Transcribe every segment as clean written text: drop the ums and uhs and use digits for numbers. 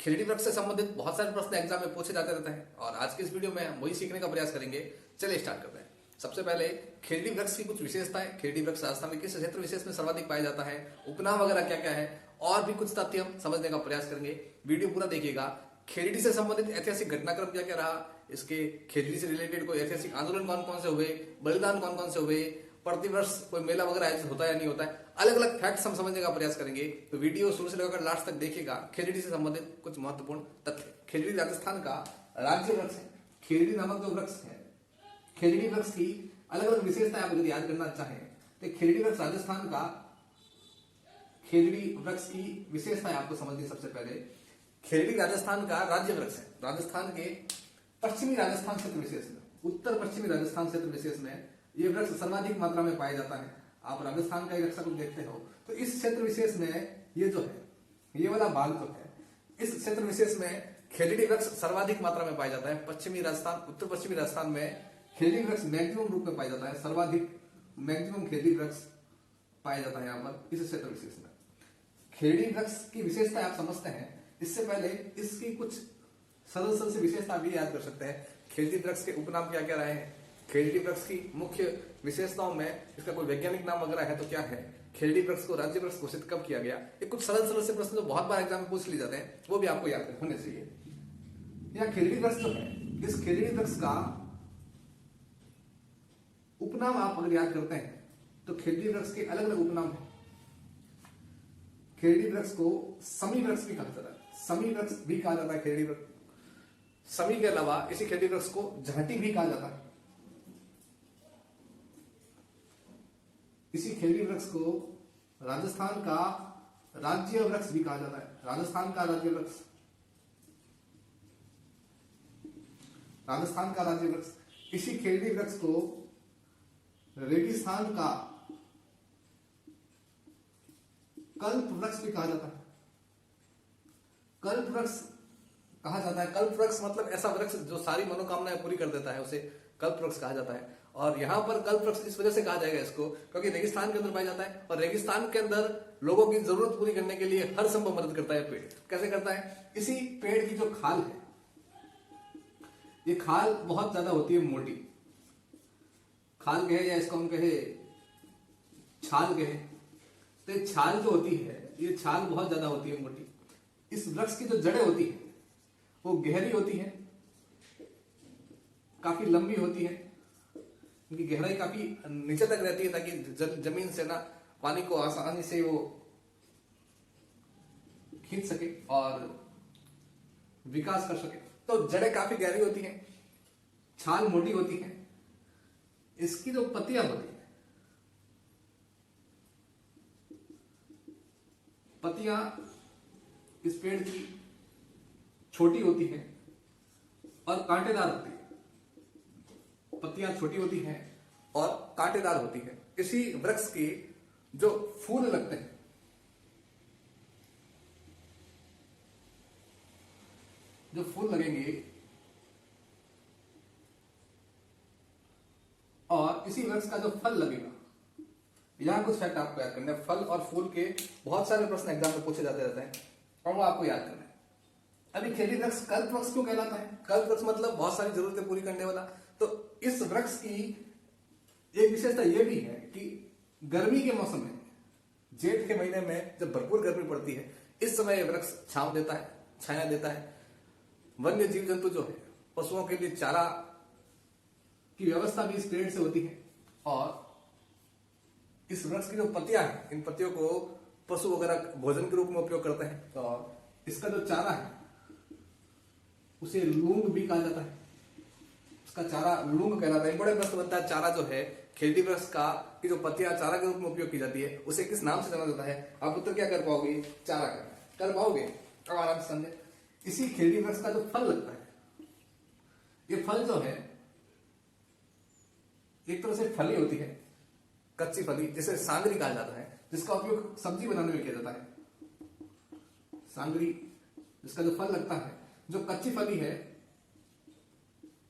खिल्डी वृक्ष से संबंधित बहुत सारे प्रश्न एग्जाम में पूछे जाते रहते हैं और आज के इस वीडियो में हम वही सीखने का प्रयास करेंगे। चलिए स्टार्ट करते हैं। सबसे पहले खिल्डी वृक्ष की कुछ विशेषताएं, खिल्डी वृक्ष राजस्थान में किस क्षेत्र विशेष में सर्वाधिक पाया जाता है, उपनाम वगैरह क्या क्या है और भी कुछ तथ्य हम समझने का प्रयास करेंगे। वीडियो पूरा देखिएगा। खिल्डी से संबंधित ऐतिहासिक घटनाक्रम क्या क्या रहा, इसके खिल्डी से रिलेटेड कोई ऐतिहासिक आंदोलन कौन कौन से हुए, बलिदान कौन कौन से हुए, प्रतिवर्ष कोई मेला वगैरह आयोजित होता है या नहीं होता है, अलग अलग फैक्ट्स हम समझने का प्रयास करेंगे। तो वीडियो शुरू से लेकर लास्ट तक देखिएगा। खिल्डी से संबंधित कुछ महत्वपूर्ण तथ्य। खिल्डी राजस्थान का राज्य वृक्ष है। खिल्डी नामक जो वृक्ष है, खिल्डी वृक्ष की अलग अलग विशेषताएं आप यदि याद करना चाहें तो खिल्डी वृक्ष राजस्थान का, खिल्डी वृक्ष की विशेषताएं आपको समझनी। सबसे पहले खिल्डी राजस्थान का राज्य वृक्ष है। राजस्थान के पश्चिमी राजस्थान क्षेत्र विशेष में, उत्तर पश्चिमी राजस्थान क्षेत्र विशेष में ये वृक्ष सर्वाधिक मात्रा में पाया जाता है। आप राजस्थान का एक नक्शा देखते हो तो इस क्षेत्र विशेष में ये जो है, ये वाला भाग जो है, इस क्षेत्र विशेष में खिल्डी वृक्ष सर्वाधिक मात्रा में पाया जाता है। पश्चिमी राजस्थान, उत्तर पश्चिमी राजस्थान में खिल्डी वृक्ष मैक्सिमम रूप में पाया जाता है। सर्वाधिक मैक्सिमम खिल्डी वृक्ष पाया जाता है यहाँ पर इस क्षेत्र विशेष में। खिल्डी वृक्ष की विशेषता आप समझते हैं, इससे पहले इसकी कुछ सरल सरल से विशेषता भी याद कर सकते हैं। खिल्डी वृक्ष के उपनाम क्या क्या रहे हैं, खिल्डी वृक्ष की मुख्य विशेषताओं में इसका कोई वैज्ञानिक नाम वगैरह है तो क्या है, खिल्डी वृक्ष को राज्य वृक्ष घोषित कब किया गया, ये कुछ सरल सरल से प्रश्न जो बहुत बार एग्जाम में पूछ लिए जाते हैं वो भी आपको याद होने चाहिए। यह खिल्डी वृक्ष जो है, इस खिल्डी वृक्ष का उपनाम आप अगर याद करते हैं तो खिल्डी वृक्ष के अलग अलग उपनाम है। खिल्डी वृक्ष को समी वृक्ष भी कहा जाता है, समी वृक्ष भी कहा जाता है खिल्डी वृक्ष। समी के अलावा इसी खिल्डी वृक्ष को झाटी भी कहा जाता है। इसी खिल्डी वृक्ष को राजस्थान का राज्य वृक्ष भी कहा जाता है। राजस्थान का राज्य वृक्ष, राजस्थान का राज्य वृक्ष। इसी खिल्डी वृक्ष को रेगिस्तान का कल्प वृक्ष भी कहा जाता है। कल्प वृक्ष कहा जाता है। कल्प वृक्ष मतलब ऐसा वृक्ष जो सारी मनोकामनाएं पूरी कर देता है, उसे कल्प वृक्ष कहा जाता है। और यहां पर कल्प वृक्ष इस वजह से कहा जाएगा इसको क्योंकि रेगिस्तान के अंदर पाया जाता है और रेगिस्तान के अंदर लोगों की जरूरत पूरी करने के लिए हर संभव मदद करता है पेड़। कैसे करता है, इसी पेड़ की जो खाल है, ये खाल बहुत ज्यादा होती है, मोटी खाल कहे या इसको हम कहे छाल कहे, तो ये छाल जो होती है, ये छाल बहुत ज्यादा होती है, मोटी। इस वृक्ष की जो जड़ें होती है वो गहरी होती है, काफी लंबी होती है, उनकी गहराई काफी नीचे तक रहती है ताकि जमीन से ना पानी को आसानी से वो खींच सके और विकास कर सके। तो जड़ें काफी गहरी होती हैं, छाल मोटी होती है। इसकी जो पत्तियां होती है, पत्तियां इस पेड़ की छोटी होती है और कांटेदार होती है। पत्तियां छोटी होती हैं और कांटेदार होती है। इसी वृक्ष के जो फूल लगते हैं, जो फूल लगेंगे और इसी वृक्ष का जो फल लगेगा, यहां कुछ फैक्ट आपको याद करना है। फल और फूल के बहुत सारे प्रश्न एग्जाम में पूछे जाते रहते हैं और वो आपको याद करना है। अभी खिल्डी वृक्ष कल्प वृक्ष क्यों कहलाता है? कल्प वृक्ष मतलब बहुत सारी जरूरतें पूरी करने वाला। तो इस वृक्ष की एक विशेषता यह भी है कि गर्मी के मौसम में, जेठ के महीने में जब भरपूर गर्मी पड़ती है, इस समय यह वृक्ष छांव देता है, छाया देता है। वन्य जीव जंतु जो है, पशुओं के लिए चारा की व्यवस्था भी इस पेड़ से होती है और इस वृक्ष की जो पत्तियां हैं, इन पत्तियों को पशु वगैरह भोजन के रूप में उपयोग करते हैं और इसका जो चारा है उसे लूंग भी कहा जाता है। इसका चारा लूंग कहलाता है। बड़े प्रश्न बनता है, चारा जो है खिल्डी वृक्ष का की जो पत्तियां चारा के रूप में उपयोग की जाती है उसे किस नाम से जाना जाता है? आप उत्तर क्या कर पाओगे? चारा कर पाओगे। अब आराम से समझे। इसी खिल्डी वृक्ष का जो फल लगता है, ये फल जो है एक तरह से फली होती है, कच्ची फली, जिसे सांगरी कहा जाता है, जिसका उपयोग सब्जी बनाने में किया जाता है। सांगरी, जिसका जो फल लगता है, जो कच्ची फली है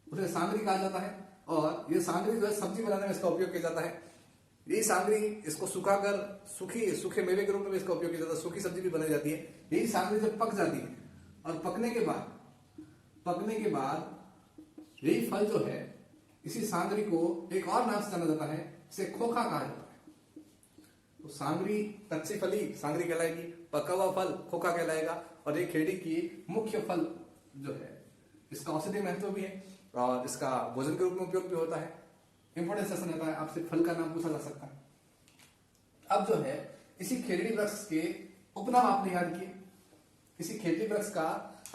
उसे सांगरी कहा जाता है और ये सांगरी जो है सब्जी बनाने में इसका उपयोग किया जाता है। यही सांगरी, इसको सुखाकर सूखे मेवे के रूप में भी इसका उपयोग किया जाता है, सूखी सब्जी भी बनाई जाती है। यही सांगरी जब पक जाती है और पकने के बाद यही फल जो है, इसी सांगरी को एक और नाम से जाना जाता है, इसे खोखा कहा जाता है। तो सांगरी कच्ची फली सांगरी कहलाएगी, पका हुआ फल खोखा कहलाएगा। और ये खेड़ी की मुख्य फल जो है, इसका औषधीय महत्व भी है और इसका भोजन के रूप में उपयोग भी होता है। इंपॉर्टेंट सेशन होता है, आपसे फल का नाम पूछा जा सकता है। अब जो है, इसी खेड़ी वृक्ष के उपनाम आपने याद किए। इसी खेड़ी वृक्ष का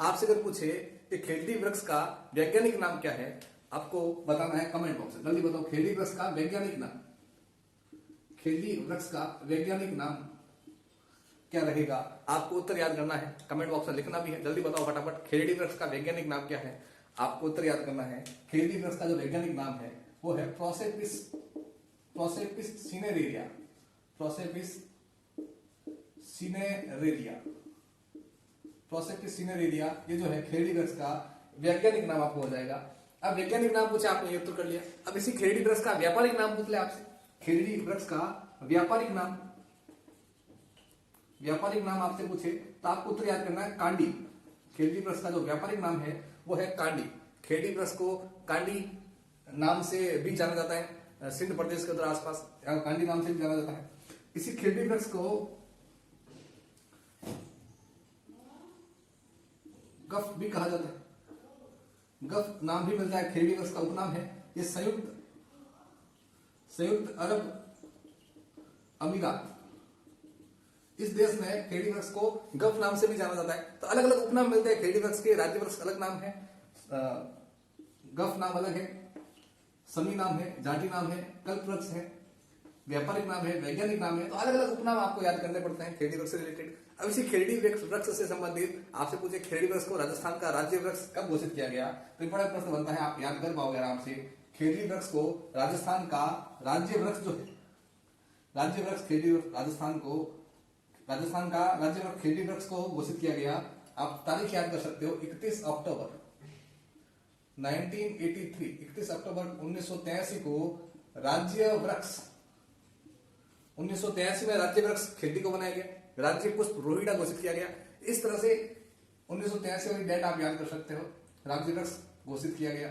आपसे अगर पूछे कि खेड़ी वृक्ष का वैज्ञानिक नाम क्या है, आपको बताना है कमेंट बॉक्स में। जल्दी बताओ, खेड़ी वृक्ष का वैज्ञानिक नाम, खेड़ी वृक्ष का वैज्ञानिक नाम क्या रहेगा? आपको उत्तर याद करना है, कमेंट बॉक्स में लिखना भी है। जल्दी बताओ फटाफट, खेड़ी वृक्ष का वैज्ञानिक नाम क्या है? आपको उत्तर याद करना है। खेड़ी वृक्ष का जो वैज्ञानिक नाम है वो है प्रोसेपिस सिनेरेरिया। प्रोसेपिस सिनेरेरिया, ये जो है खेड़ी वृक्ष का वैज्ञानिक नाम आपको हो जाएगा। अब वैज्ञानिक नाम पूछे, आपने ये उत्तर कर लिया। अब इसी खेड़ी वृक्ष का व्यापारिक नाम पूछ ले आपसे। खेड़ी वृक्ष का व्यापारिक नाम आपसे पूछे तो आपको उत्तर याद करना है कांडी। खेड़ी वृक्ष का जो व्यापारिक नाम है वो है कांडी। खेड़ी वृक्ष को कांडी नाम से भी जाना जाता है, सिंध प्रदेश के उधर आसपास कांडी नाम से भी जाना जाता है। इसी खेड़ी वृक्ष को गफ भी कहा जाता है, गफ नाम भी मिलता है। खेड़ी वृक्ष का उपनाम है। ये संयुक्त अरब अमीरात, इस देश में खेड़ी वृक्ष को गफ नाम से भी जाना जाता है। तो अलग अलग उपनाम मिलते हैं खेड़ी वृक्ष के। राज्य वृक्ष अलग नाम है, गफ नाम अलग है, समी नाम है, जाटी नाम है, कल्प वृक्ष है, व्यापारिक नाम है, वैज्ञानिक नाम है। तो अलग अलग उपनाम आपको याद करने पड़ते हैं खेड़ी वृक्ष से रिलेटेड। अब इसी खेड़ी वृक्ष से संबंधित आपसे पूछे, खेड़ी वृक्ष को राजस्थान का राज्य वृक्ष कब घोषित किया गया? तो बड़ा प्रश्न बनता है, आप याद कर पाओगे आराम से। खेड़ी वृक्ष को राजस्थान का राज्य वृक्ष जो है, राज्य वृक्ष खेड़ी राजस्थान का राज्य वृक्ष खेड़ी वृक्ष को घोषित किया गया। आप तारीख याद कर सकते हो, 31 अक्टूबर 1983, 31 अक्टूबर 1983 को राज्य वृक्ष, 1983 में राज्य वृक्ष खेड़ी को बनाया गया, राज्य पुष्प रोहिड़ा घोषित किया गया। इस तरह से 1983 वाली डेट आप याद कर सकते हो, राज्य वृक्ष घोषित किया गया।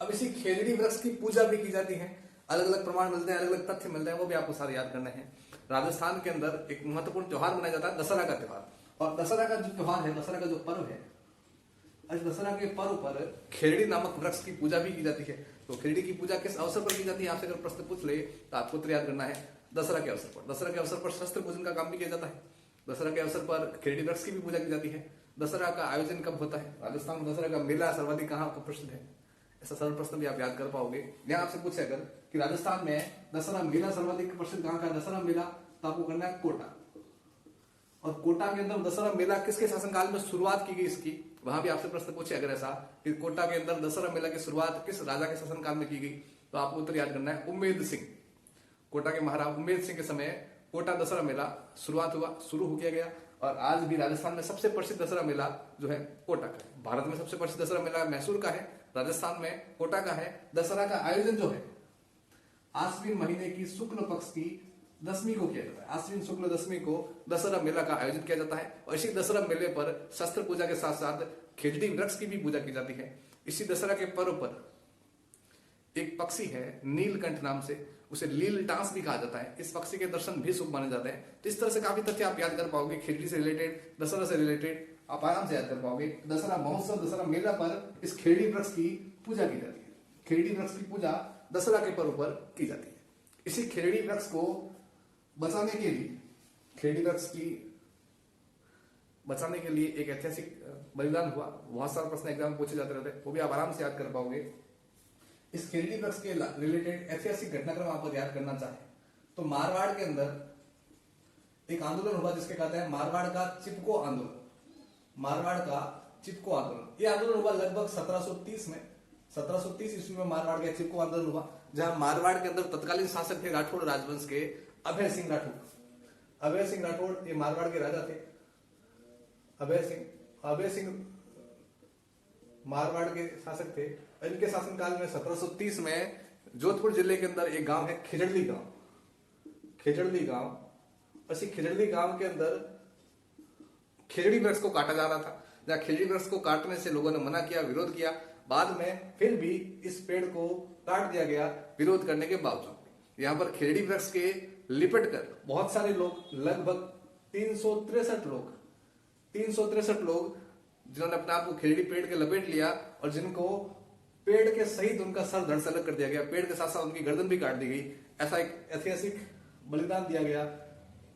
अब इसी खेड़ी वृक्ष की पूजा भी की जाती है। अलग अलग प्रमाण मिलते हैं, अलग अलग तथ्य मिलते हैं, वो भी आपको सारे याद करने हैं। राजस्थान के अंदर एक महत्वपूर्ण त्योहार मनाया जाता है, दशहरा का त्योहार। और दशहरा का जो त्योहार है, दशहरा का जो पर्व है, इस दशहरा के पर्व पर खेड़ी नामक वृक्ष की पूजा भी की जाती है। तो खेड़ी की पूजा किस अवसर पर की जाती है? आपसे अगर प्रश्न पूछ ले तो आपको उत्तर याद करना है, दशहरा के अवसर पर। दशहरा के अवसर पर शस्त्र पूजन का काम भी किया जाता है। दशहरा के अवसर पर खेड़ी वृक्ष की भी पूजा की जाती है। दशहरा का आयोजन कब होता है? राजस्थान में दशहरा का मेला सर्वाधिक कहाँ प्रसिद्ध है? ऐसा सरल प्रश्न भी आप याद कर पाओगे। यहाँ आपसे पूछे अगर कि राजस्थान में दशहरा मेला सर्वाधिक प्रसिद्ध कहाँ का दशहरा मेला, तो आपको करना है कोटा। और कोटा के अंदर दशहरा मेला किसके शासनकाल में शुरुआत की गई इसकी? वहां भी आपसे प्रश्न पूछे अगर ऐसा कि कोटा के अंदर दशहरा मेला की शुरुआत किस राजा के शासनकाल में की गई, तो आपको उत्तर याद करना है उम्मेद सिंह। कोटा के महाराज उम्मेद सिंह के समय कोटा दशहरा मेला शुरू हो किया गया। और आज भी राजस्थान में सबसे प्रसिद्ध दशहरा मेला जो है कोटा का है। भारत में सबसे प्रसिद्ध दशहरा मेला मैसूर का है, राजस्थान में कोटा का है। दशहरा का आयोजन जो है आश्विन महीने की शुक्ल पक्ष की दशमी को किया जाता है। आश्विन शुक्ल दशमी को दशहरा मेला का आयोजन किया जाता है। और इसी दशहरा मेले पर शस्त्र पूजा के साथ साथ खेड़ी वृक्ष की भी पूजा की जाती है। इसी दशहरा के पर्व पर एक पक्षी है नीलकंठ नाम से, उसे लील टांस भी कहा जाता है। इस पक्षी के दर्शन भी शुभ माने जाते हैं। तो इस तरह से काफी तथ्य आप याद कर पाओगे खेड़ी से रिलेटेड, दशहरा से रिलेटेड आप आराम से याद कर पाओगे। दशहरा महोत्सव, दशहरा मेला पर इस खेड़ी वृक्ष की पूजा की जाती है। खेड़ी वृक्ष की पूजा दशहरा के पर्व पर की जाती है। इसी खेड़ी वृक्ष को बचाने के लिए, खेड़ी वृक्ष की बचाने के लिए एक ऐतिहासिक बलिदान हुआ। बहुत सारे प्रश्न एग्जाम में पूछे जाते रहते हैं, वो भी आप आराम से याद कर पाओगे। इस खेड़ी वृक्ष के रिलेटेड ऐतिहासिक घटनाक्रम आपको याद करना चाहे तो मारवाड़ के अंदर एक आंदोलन हुआ जिसके कहते हैं मारवाड़ का चिपको आंदोलन। मारवाड़ का चिपको आंदोलन, ये आंदोलन हुआ लगभग 1730 में। 1730 ईस्वी में मारवाड़ का चिपको आंदोलन हुआ, जहां मारवाड़ के अंदर तत्कालीन शासक थे राठौड़ राजवंश के अभय सिंह राठौड़। अभय सिंह राठौड़ ये मारवाड़ के राजा थे। अभय सिंह मारवाड़ के शासक थे। इनके शासनकाल में 1730 में जोधपुर जिले के अंदर एक गांव है खिजड़ली गांव। खिजड़ली गांव, इसी खिजड़ली गांव के अंदर खेजड़ी वृक्ष को काटा जा रहा था, जहाँ खेजड़ी वृक्ष को काटने से लोगों ने मना किया, विरोध किया। बाद में फिर भी इस पेड़ को काट दिया गया विरोध करने के बावजूद। यहाँ पर खेजड़ी वृक्ष के लिपट कर बहुत सारे लोग, लगभग 363 लोग जिन्होंने अपने आप को खेजड़ी पेड़ के लपेट लिया और जिनको पेड़ के सहित उनका सर धड़ से अलग कर दिया गया, पेड़ के साथ साथ उनकी गर्दन भी काट दी गई। ऐसा एक ऐतिहासिक बलिदान दिया गया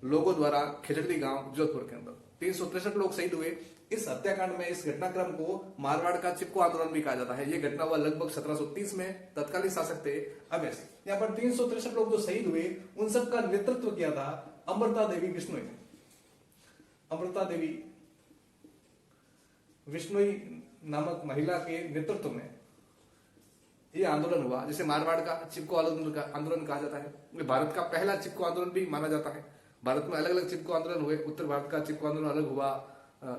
लोगों द्वारा खेजड़ी गांव जोधपुर के अंदर। 363 लोग शहीद हुए। इस हत्याकांड में, इस घटनाक्रम को मारवाड़ का चिपको आंदोलन भी कहा जाता है। ये घटना हुआ लगभग 1730 में। तत्कालीन शासक थे अभयसिंह। यहाँ पर 363 लोग जो शहीद हुए, उन सब का नेतृत्व किया था अमृता देवी बिश्नोई ने। अमृता देवी बिश्नोई नामक महिला के नेतृत्व में ये आंदोलन हुआ, जिसे मारवाड़ का चिपको आंदोलन कहा जाता है। भारत का पहला चिपको आंदोलन भी माना जाता है। भारत में अलग अलग चिपको आंदोलन हुए। उत्तर भारत का चिपको आंदोलन अलग हुआ,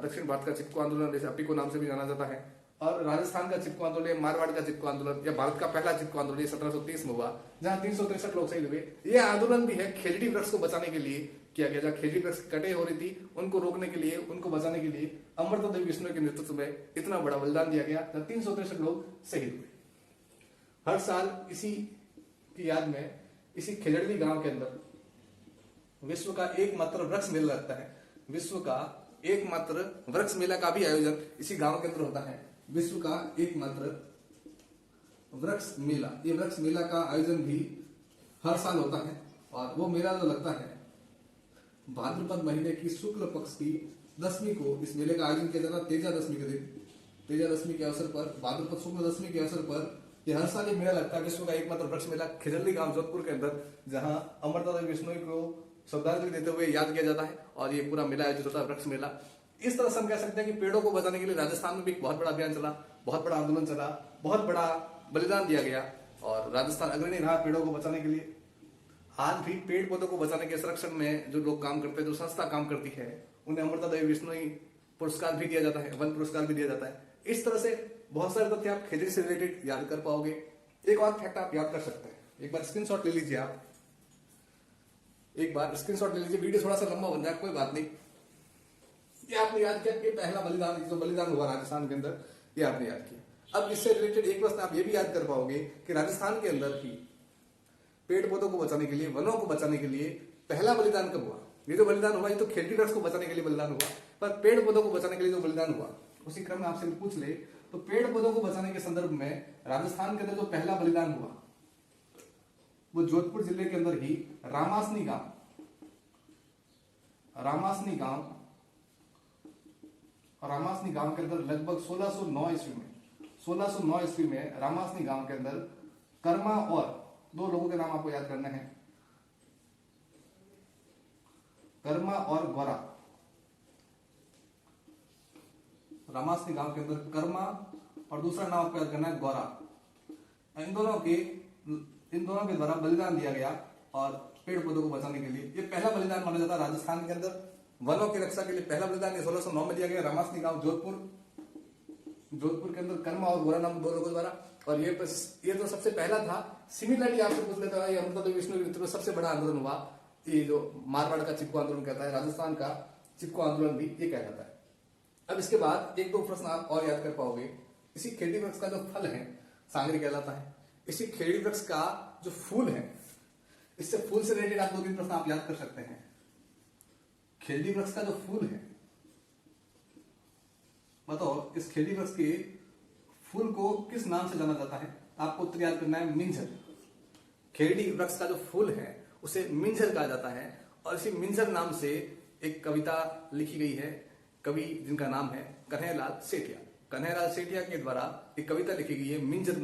दक्षिण भारत का चिपको आंदोलन जैसे अपिको नाम से भी जाना जाता है, और राजस्थान का चिपको आंदोलन, मारवाड़ का चिपको आंदोलन या भारत का पहला चिपको आंदोलन 1730 में हुआ, जहां 363 लोग शहीद हुए। यह आंदोलन भी है खेजड़ी वृक्ष को बचाने के लिए किया गया। जहाँ खेजड़ी वृक्ष कटे हो रही थी, उनको रोकने के लिए, उनको बचाने के लिए अमृता देवी बिश्नोई के नेतृत्व में इतना बड़ा बलिदान दिया गया, जहां 363 लोग शहीद हुए। हर साल इसी की याद में इसी खेजड़ी गांव के अंदर विश्व का एकमात्र वृक्ष मेला लगता है। विश्व का एकमात्र वृक्ष मेला का भी आयोजन इसी गांव के अंदर होता है। विश्व का एकमात्र वृक्ष मेला, ये वृक्ष मेला का आयोजन भी हर साल होता है। और वो मेला जो लगता है भाद्रपद महीने की शुक्ल पक्ष की 10वीं को इस मेले का आयोजन किया जाता है। तेजा दशमी के दिन, तेजा दशमी के अवसर पर, भाद्रपद शुक्ल दशमी के अवसर पर ये हर साल ये मेला लगता है। विश्व का एकमात्र वृक्ष मेला खेजड़ी गांव जोधपुर के अंदर, जहां अमृता देवी बिश्नोई को श्रद्धांजलि देते हुए याद किया जाता है। और ये पूरा मेला आयोजित होता है, वृक्ष मेला। इस तरह से हम कह सकते हैं कि पेड़ों को बचाने के लिए राजस्थान में भी एक बहुत बड़ा अभियान चला, बहुत बड़ा आंदोलन चला, बहुत बड़ा बलिदान दिया गया और राजस्थान अग्रणी रहा पेड़ों को बचाने के लिए। आज भी पेड़ पौधों को बचाने के संरक्षण में जो लोग काम करते हैं, जो संस्था काम करती है, उन्हें अमृता देवी बिश्नोई पुरस्कार भी दिया जाता है, वन पुरस्कार भी दिया जाता है। इस तरह से बहुत सारे तथ्य आप खेजड़ी से रिलेटेड याद कर पाओगे। एक और फैक्ट आप याद कर सकते हैं, एक बार स्क्रीनशॉट ले लीजिए आप, एक बार स्क्रीनशॉट ले लीजिए। वीडियो थोड़ा सा लंबा बन जाए, कोई बात नहीं। ये आपने याद किया कि पहला बलिदान, जो बलिदान हुआ राजस्थान के अंदर, ये आपने याद किया। अब इससे रिलेटेड एक प्रश्न आप ये भी याद कर पाओगे कि राजस्थान के अंदर ही पेड़ पौधों को बचाने के लिए, वनों को बचाने के लिए पहला बलिदान कब हुआ? ये जो बलिदान हुआ, ये तो खेजड़ी वृक्ष को बचाने के लिए बलिदान हुआ, पर पेड़ पौधों को बचाने के लिए जो बलिदान हुआ, उसी क्रम में आपसे पूछ ले तो पेड़ पौधों को बचाने के संदर्भ में राजस्थान के अंदर जो पहला बलिदान हुआ वो जोधपुर जिले के अंदर ही रामासनी गांव के अंदर लगभग 1609 ईस्वी में रामासनी गांव के अंदर कर्मा और दो लोगों के नाम आपको याद करने हैं, कर्मा और गौरा। रामासनी गांव के अंदर कर्मा और दूसरा नाम आपको याद करना है गौरा। इन दोनों के द्वारा बलिदान दिया गया और पेड़ पौधों को बचाने के लिए ये पहला बलिदान माना जाता है राजस्थान के अंदर। वनों की रक्षा के लिए पहला बलिदान 1609 में दिया गया रामासनी गांव जोधपुर के अंदर कर्मा और गोरा नाम दो लोगों द्वारा। और ये तो सबसे पहला था। सिमिलरली आपसे पूछ लेता है, अमृता देवी बिश्नोई के नेतृत्व में सबसे बड़ा आंदोलन हुआ, ये जो मारवाड़ का चिपको आंदोलन कहता है, राजस्थान का चिपको आंदोलन भी ये कहलाता है। अब इसके बाद एक दो प्रश्न आप और याद कर पाओगे। इसी खेजड़ी वृक्ष का जो फल है सांगरी कहलाता है। इसी खेजड़ी वृक्ष का जो फूल है, इससे फूल से रिलेटेड आप 2-3 प्रश्न आप याद कर सकते हैं। खेजड़ी वृक्ष का जो फूल है, बताओ इस खेजड़ी वृक्ष के फूल को किस नाम से जाना जाता है? आपको उत्तर याद करना है, मिंजर। खेजड़ी वृक्ष का जो फूल है उसे मिंजर कहा जाता है। और इसी मिंजर नाम से एक कविता लिखी गई है, कवि जिनका नाम है कन्हैयालाल सेठिया। कन्हैयालाल सेठिया के द्वारा एक कविता लिखी गई है मिंजर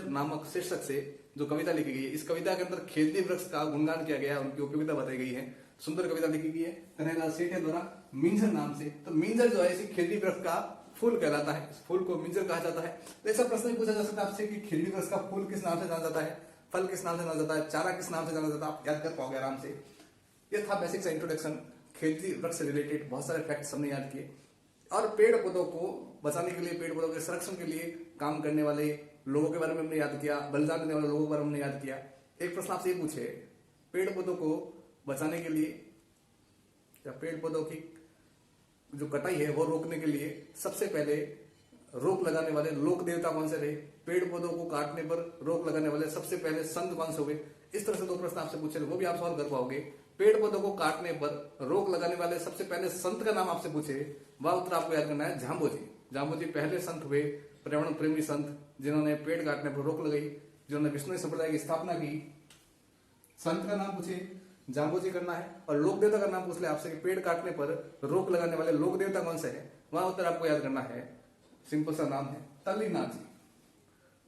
नामक शीर्षक से जो कविता लिखी गई है। इस कविता के अंदर खेजड़ी वृक्ष का गुणगान किया गया है, उनकी उपयोगिता बताई गई है। सुंदर कविता लिखी गई है कन्हैयालाल सेठिया द्वारा मिंजर नाम से। तो मिंजर जो है इसी खेजड़ी वृक्ष का फूल कहलाता है, इस फूल को मिंजर कहा जाता है। तो ऐसा प्रश्न भी पूछा जा सकता है आपसे कि खेजड़ी वृक्ष का फूल किस नाम से जाना जाता है, फल किस नाम से जाना जाता है, चारा किस नाम से जाना जाता है, आप याद कर पाओगे आराम से। ये था बेसिक सा इंट्रोडक्शन खेजड़ी वृक्ष से रिलेटेड। बहुत सारे फैक्ट्स हमने याद किए और पेड़ पौधों को बचाने के लिए, पेड़ पौधों के संरक्षण के लिए काम करने वाले लोगों के बारे में हमने याद किया, बलिदान देने वाले लोगों के बारे में हमने याद किया। एक प्रश्न आपसे ये पूछे, पेड़ पौधों को बचाने के लिए या पेड़ पौधों की जो कटाई है वो रोकने के लिए सबसे पहले रोक लगाने वाले लोक देवता कौन से रहे, पेड़ पौधों को काटने पर रोक लगाने वाले सबसे पहले संत कौन से हुए। इस तरह से दो प्रश्न आपसे पूछे वो भी आप सॉल्व कर पाओगे। पेड़ पौधों को काटने पर रोक लगाने वाले सबसे पहले संत का नाम आपसे पूछे, वह उत्तर आपको याद करना है झांबोजी। झांबोजी पहले संत हुए, पर्यावरण प्रेमी संत, जिन्होंने पेड़ काटने पर रोक लगाई, जिन्होंने विष्णु संप्रदाय की स्थापना की। संत का नाम पूछे झांबोजी करना है, और लोक देवता का नाम पूछ ले आपसे कि पेड़ काटने पर रोक लगाने वाले लोक देवता कौन से है, वहां उत्तर आपको याद करना है, सिंपल सा नाम है तल्ली नाथ जी।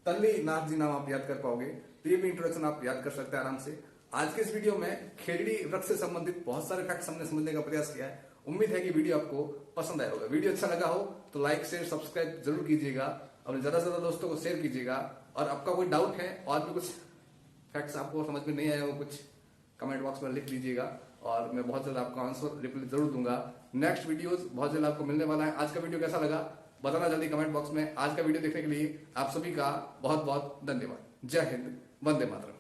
तल्ली नाथ जी नाम आप याद कर पाओगे। तो ये भी इंट्रोडक्शन आप याद कर सकते हैं आराम से। आज के इस वीडियो में खेजड़ी वृक्ष से संबंधित बहुत सारे फैक्ट्स हमने समझने का प्रयास किया है। उम्मीद है कि वीडियो आपको पसंद आया होगा। वीडियो अच्छा लगा हो तो लाइक शेयर सब्सक्राइब जरूर कीजिएगा, और ज्यादा से ज्यादा दोस्तों को शेयर कीजिएगा। और आपका कोई डाउट है और भी कुछ फैक्ट्स आपको समझ में नहीं आया, वो कुछ कमेंट बॉक्स में लिख लीजिएगा, और मैं बहुत जल्द आपका आंसर रिप्लाई जरूर दूंगा। नेक्स्ट वीडियोस बहुत जल्द आपको मिलने वाला है। आज का वीडियो कैसा लगा बताना जल्दी कमेंट बॉक्स में। आज का वीडियो देखने के लिए आप सभी का बहुत बहुत धन्यवाद। जय हिंद, वंदे मातरम।